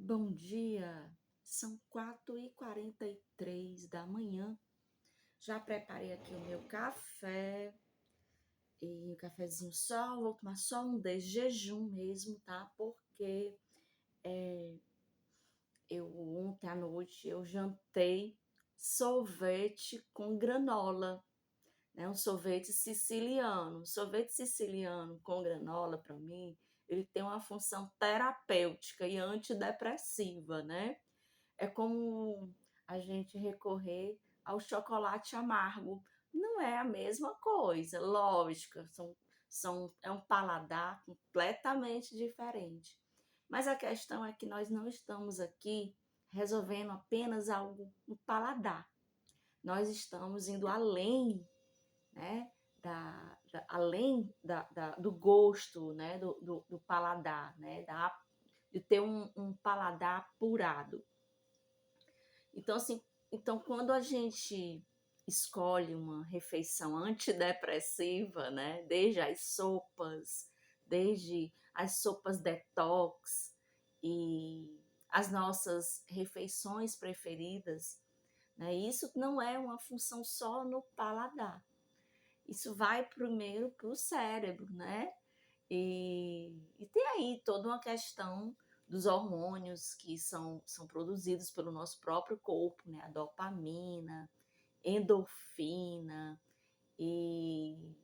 Bom dia, são 4h43 da manhã. Já preparei aqui o meu café e o cafezinho só, vou tomar só um de jejum mesmo, tá? Porque ontem à noite eu jantei sorvete com granola, né? Um sorvete siciliano. Sorvete siciliano com granola, para mim, ele tem uma função terapêutica e antidepressiva, né? É como a gente recorrer ao chocolate amargo. Não é a mesma coisa, lógico, é um paladar completamente diferente. Mas a questão é que nós não estamos aqui resolvendo apenas algo no paladar. Nós estamos indo além, né? Além do gosto, né? Do paladar, né? De ter um paladar apurado. Então, assim, quando a gente escolhe uma refeição antidepressiva, né? Desde as sopas detox e as nossas refeições preferidas, né? Isso não é uma função só no paladar. Isso vai primeiro para o cérebro, né? E tem aí toda uma questão dos hormônios que são produzidos pelo nosso próprio corpo, né? A dopamina, endorfina e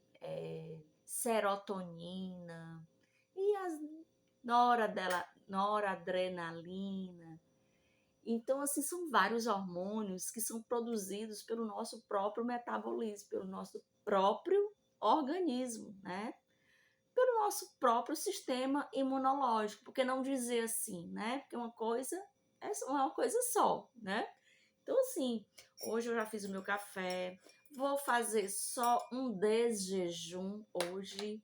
serotonina e as noradrenalina. Então, assim, são vários hormônios que são produzidos pelo nosso próprio metabolismo, pelo nosso próprio organismo, né? Pelo nosso próprio sistema imunológico, porque não dizer assim, né? Porque uma coisa é uma coisa só, né? Então, assim, hoje eu já fiz o meu café, vou fazer só um desjejum hoje,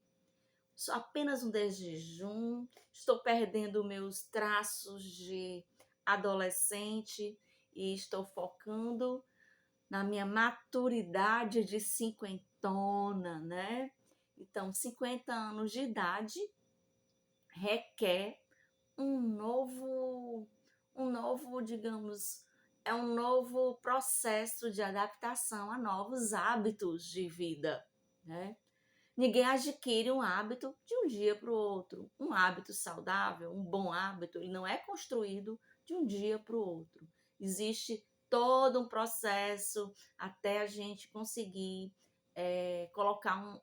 só apenas um desjejum. Estou perdendo meus traços de adolescente e estou focando na minha maturidade de cinquentona, né? Então, 50 anos de idade requer digamos, é um novo processo de adaptação a novos hábitos de vida, né? Ninguém adquire um hábito de um dia para o outro. Um hábito saudável, um bom hábito, ele não é construído de um dia para o outro. Existe todo um processo até a gente conseguir colocar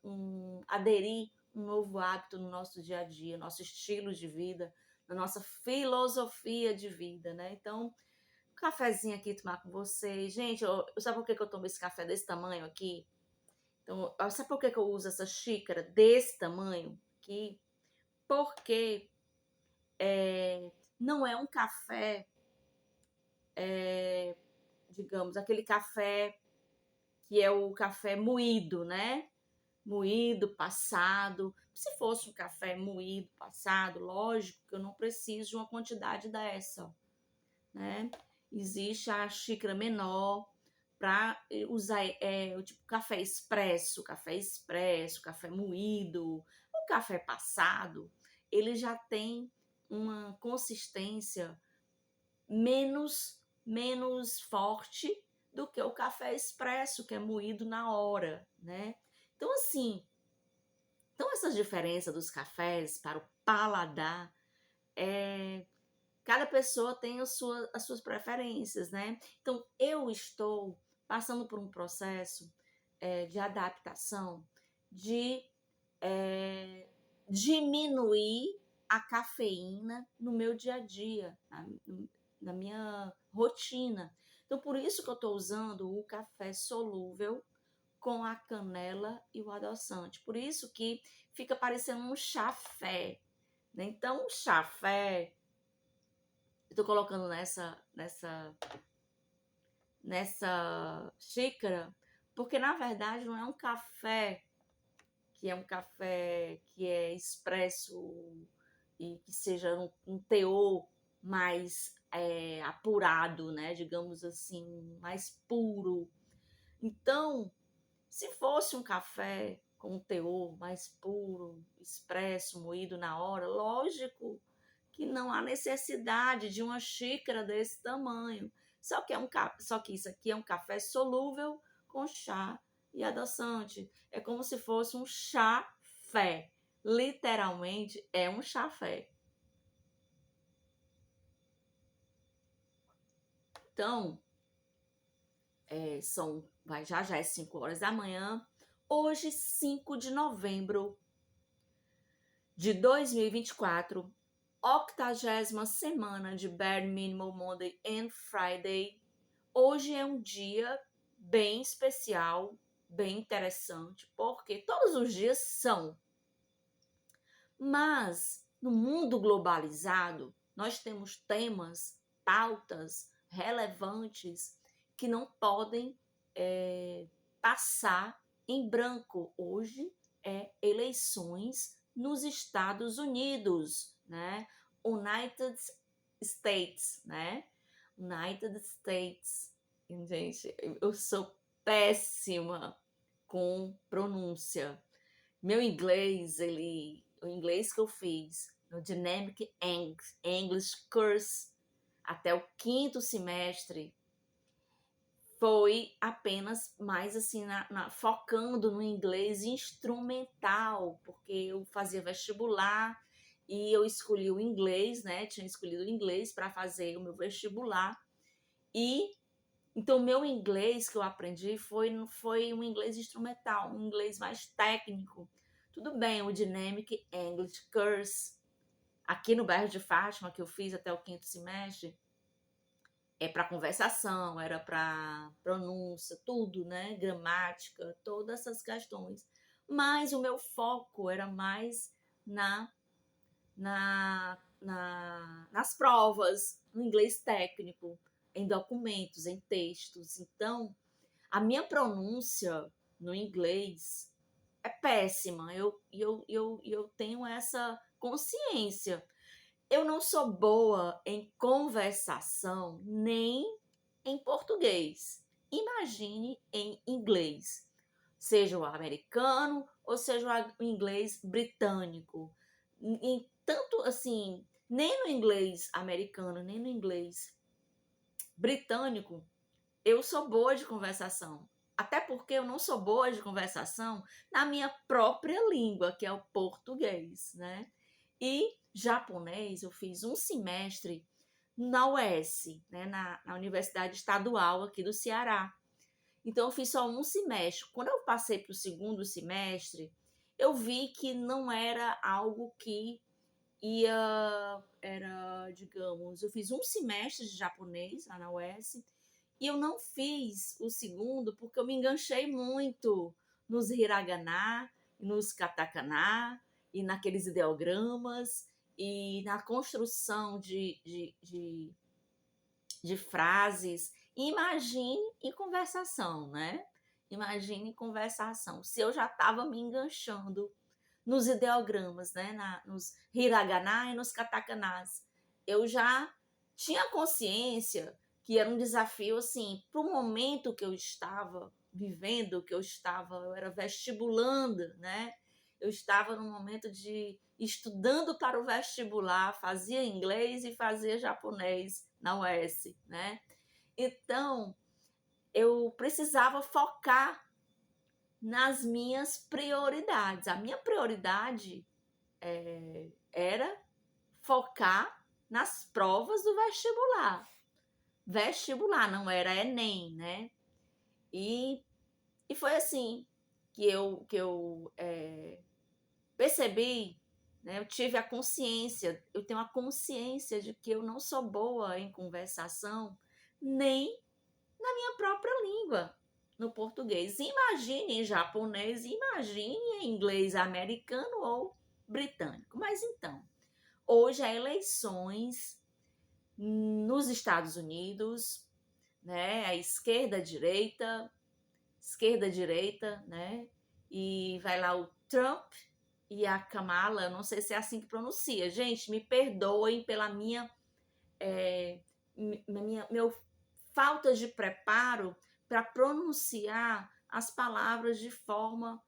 aderir um novo hábito no nosso dia a dia, nosso estilo de vida, na nossa filosofia de vida, né? Então, um cafezinho aqui tomar com vocês. Gente, sabe por que eu tomo esse café desse tamanho aqui? Então, sabe por que eu uso essa xícara desse tamanho aqui? Porque não é um café, digamos, aquele café que é o café moído, né? Moído, passado. Se fosse um café moído, passado, lógico que eu não preciso de uma quantidade dessa, né? Existe a xícara menor para usar o tipo café expresso, café moído, o café passado, ele já tem uma consistência menos forte do que o café expresso, que é moído na hora, né? Então, assim, essas diferenças dos cafés para o paladar, cada pessoa tem as suas preferências, né? Então, eu estou passando por um processo de adaptação, de diminuir a cafeína no meu dia a dia, na minha rotina. Então, por isso que eu estou usando o café solúvel com a canela e o adoçante. Por isso que fica parecendo um chafé, né? Então, o chafé eu tô colocando nessa xícara, porque na verdade não é um café que é expresso e que seja um teor mais apurado, né? Digamos assim, mais puro. Então, se fosse um café com um teor mais puro, expresso, moído na hora, lógico que não há necessidade de uma xícara desse tamanho. Só que isso aqui é um café solúvel com chá e adoçante. É como se fosse um chá-fé. Literalmente é um chafé. Então, já é 5 horas da manhã. Hoje, 5 de novembro de 2024, 80ª semana de Bare Minimum Monday and Friday. Hoje é um dia bem especial, bem interessante, porque todos os dias são. Mas no mundo globalizado, nós temos temas, pautas relevantes que não podem passar em branco. Hoje é eleições nos Estados Unidos, né? United States, né? United States. Gente, eu sou péssima com pronúncia. Meu inglês, o inglês que eu fiz no Dynamic English Course até o 5º semestre foi apenas mais assim, focando no inglês instrumental, porque eu fazia vestibular e eu escolhi o inglês, né? Tinha escolhido o inglês para fazer o meu vestibular. E então, o meu inglês que eu aprendi foi um inglês instrumental, um inglês mais técnico. Tudo bem, o Dynamic English Course, aqui no bairro de Fátima, que eu fiz até o 5º semestre, é para conversação, era para pronúncia, tudo, né? Gramática, todas essas questões. Mas o meu foco era mais nas provas, no inglês técnico, em documentos, em textos. Então, a minha pronúncia no inglês é péssima. Eu tenho essa consciência. Eu não sou boa em conversação nem em português. Imagine em inglês, seja o americano ou seja o inglês britânico. Tanto assim, nem no inglês americano, nem no inglês britânico, eu sou boa de conversação. Até porque eu não sou boa de conversação na minha própria língua, que é o português, né? E japonês, eu fiz um semestre na UES, né? na Universidade Estadual aqui do Ceará. Então, eu fiz só um semestre. Quando eu passei para o 2º semestre, eu vi que não era algo que digamos, eu fiz um semestre de japonês lá na UES e eu não fiz o 2º porque eu me enganchei muito nos hiragana, nos katakana e naqueles ideogramas e na construção de frases. Imagine em conversação, né? Imagine em conversação. Se eu já estava me enganchando nos ideogramas, né? Nos hiragana e nos katakanas, eu já tinha consciência que era um desafio, assim, para o momento que eu estava vivendo, eu era vestibulanda, né? Eu estava num momento de estudando para o vestibular, fazia inglês e fazia japonês na UES, né? Então, eu precisava focar nas minhas prioridades. A minha prioridade era focar nas provas do vestibular. Vestibular, não era Enem, né? E foi assim que eu percebi, né? Eu tive a consciência, eu tenho a consciência de que eu não sou boa em conversação, nem na minha própria língua, no português. Imagine em japonês, imagine em inglês americano ou britânico. Mas então, hoje há eleições nos Estados Unidos, né? A esquerda-direita, né? E vai lá o Trump e a Kamala, eu não sei se é assim que pronuncia. Gente, me perdoem pela minha meu falta de preparo para pronunciar as palavras de forma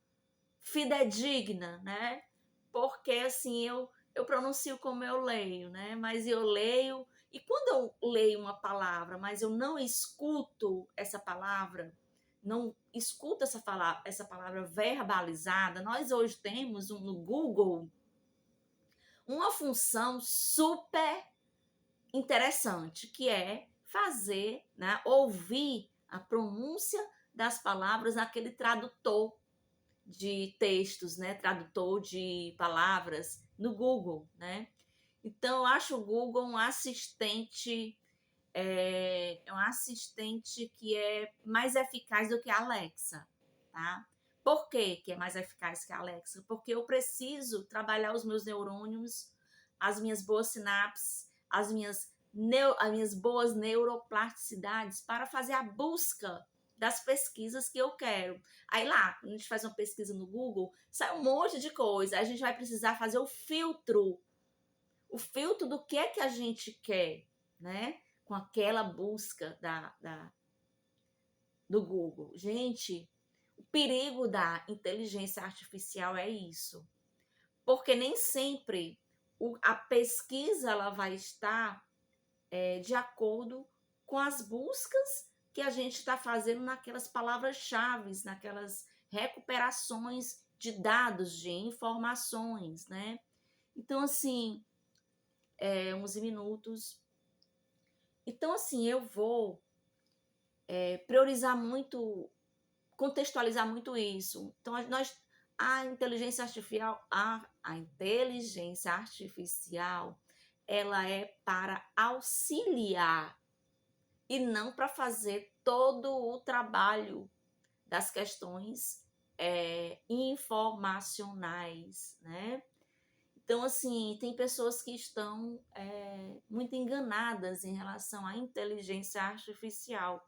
fidedigna, né? Porque assim eu pronuncio como eu leio, né? Mas eu leio, e quando eu leio uma palavra, mas eu não escuto essa palavra, não escuto essa palavra verbalizada, nós hoje temos no Google uma função super interessante, que é fazer, né, ouvir a pronúncia das palavras naquele tradutor de textos, né, tradutor de palavras no Google, né? Então, eu acho o Google um assistente que é mais eficaz do que a Alexa, tá? Por que é mais eficaz que a Alexa? Porque eu preciso trabalhar os meus neurônios, as minhas boas sinapses, as minhas boas neuroplasticidades para fazer a busca das pesquisas que eu quero. Aí lá, a gente faz uma pesquisa no Google, sai um monte de coisa. A gente vai precisar fazer o filtro do que é que a gente quer, né? Com aquela busca do Google. Gente, o perigo da inteligência artificial é isso. Porque nem sempre a pesquisa ela vai estar de acordo com as buscas que a gente está fazendo naquelas palavras-chave, naquelas recuperações de dados, de informações, né? Então, assim, 11 minutos. Então, assim, eu vou priorizar muito, contextualizar muito isso. Então, a inteligência artificial, a inteligência artificial, ela é para auxiliar e não para fazer todo o trabalho das questões informacionais, né? Então, assim, tem pessoas que estão muito enganadas em relação à inteligência artificial.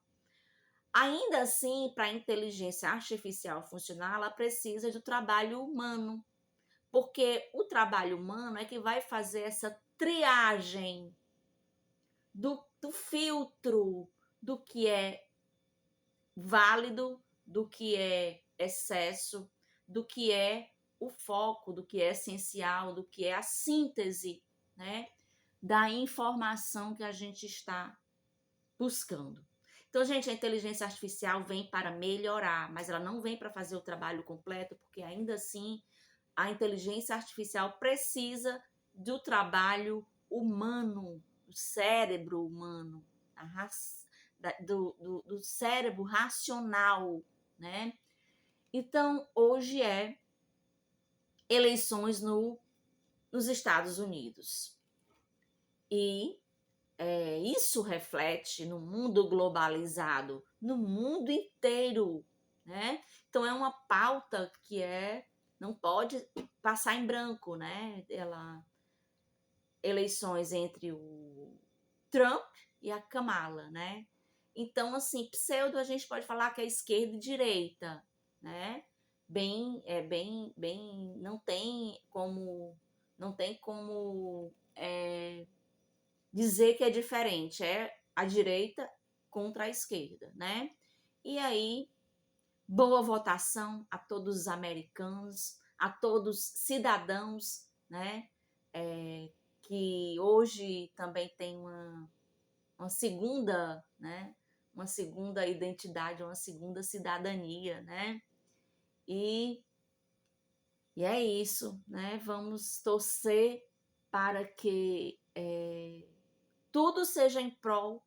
Ainda assim, para a inteligência artificial funcionar, ela precisa do trabalho humano, porque o trabalho humano é que vai fazer essa triagem do filtro do que é válido, do que é excesso, do que é o foco, do que é essencial, do que é a síntese, né, da informação que a gente está buscando. Então, gente, a inteligência artificial vem para melhorar, mas ela não vem para fazer o trabalho completo, porque ainda assim a inteligência artificial precisa do trabalho humano, do cérebro humano, do cérebro racional, né? Então, hoje eleições nos Estados Unidos. E isso reflete no mundo globalizado, no mundo inteiro, né? Então, é uma pauta que não pode passar em branco, né? Eleições entre o Trump e a Kamala, né? Então, assim, pseudo a gente pode falar que é esquerda e direita, né? Bem, não tem como dizer que é diferente, é a direita contra a esquerda, né? E aí, boa votação a todos os americanos, a todos cidadãos, né? Que hoje também tem uma segunda, né? Uma segunda identidade, uma segunda cidadania, né? E é isso, né? Vamos torcer para que tudo seja em prol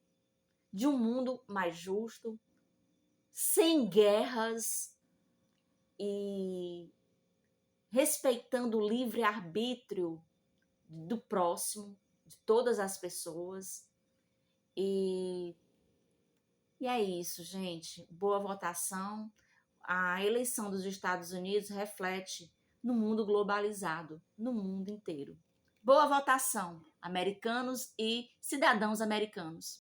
de um mundo mais justo, sem guerras e respeitando o livre-arbítrio do próximo, de todas as pessoas. E é isso, gente. Boa votação. A eleição dos Estados Unidos reflete no mundo globalizado, no mundo inteiro. Boa votação, americanos e cidadãos americanos.